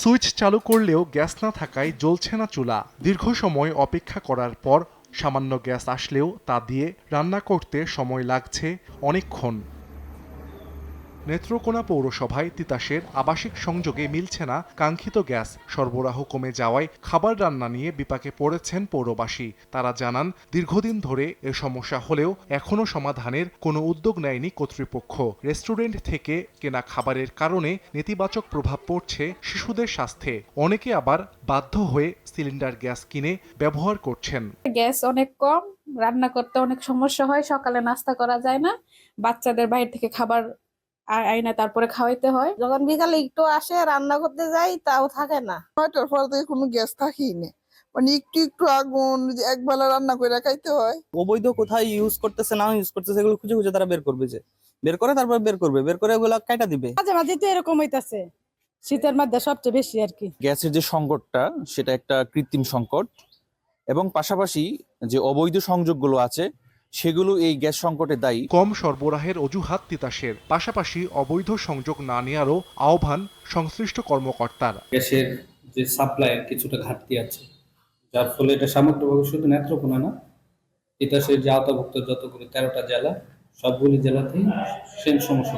Switch চালু করলেও gas না থাকায় জ্বলছে না চুলা। দীর্ঘ সময় অপেক্ষা করার পর সামান্য গ্যাস আসলেও তা দিয়ে রান্না করতে সময় লাগছে অনেকক্ষণ। নেত্রকোনা পৌরসভায় তিতাসের আবাসিক সংযোগে মিলছে না কাঙ্ক্ষিত গ্যাস সরবরাহ কমে যাওয়ায় খাবার রান্না নিয়ে বিপাকে পড়েছেন পৌরবাসী। তারা জানান, দীর্ঘদিন ধরে এ সমস্যা হলেও এখনও সমাধানের কোনো উদ্যোগ নেয়নি কর্তৃপক্ষ। রেস্টুরেন্ট থেকে কেনা খাবারের কারণে নেতিবাচক প্রভাব পড়ছে শিশুদের স্বাস্থ্যে। অনেকে আবার বাধ্য হয়ে সিলিন্ডার গ্যাস কিনে ব্যবহার করছেন। গ্যাস অনেক কম, রান্না করতে অনেক সমস্যা হয়, সকালে নাস্তা করা যায় না, বাচ্চাদের বাইরে থেকে খাবার আইনা তারপরে খাওয়াইতে হয়। যখন বিকালে একটু আসে রান্না করতে যাই তাও থাকে না। 9টার পর থেকে কোনো গ্যাস থাকেই না, মানে একটু একটু আগুন একবেলা রান্না করে খাইতে হয়। অবৈধ কোথায় ইউজ করতেছে না ইউজ করতেছে এগুলো খুঁজে খুঁজে তারা বের করবে, যে বের করে তারপর বের করে ওগুলো কাটা দিবে। মাঝে মাঝে তো এরকম হইতাছে, শীতের মধ্যে সবচেয়ে বেশি আর কি। গ্যাসের যে সংকটটা সেটা একটা কৃত্রিম সংকট, এবং পাশাপাশি যে অবৈধ সংযোগগুলো আছে সেগুলো এই গ্যাস সংকটে দায়ী। কম সরবরাহের অজুহাত তিতাসের, পাশাপাশি অবৈধ সংযোগ না নেওয়ারও আহ্বান সংশ্লিষ্ট কর্মকর্তার। গ্যাসের যে সাপ্লাইয়ের কিছুটা ঘাটতি আছে, যার ফলে এটা সামগ্রিকভাবে শুধু নেত্রকোনা না, তিতাসের যে আওতাভুক্ত যতগুলো 13টা জেলা, সবগুলি জেলাতেই সেম সমস্যা।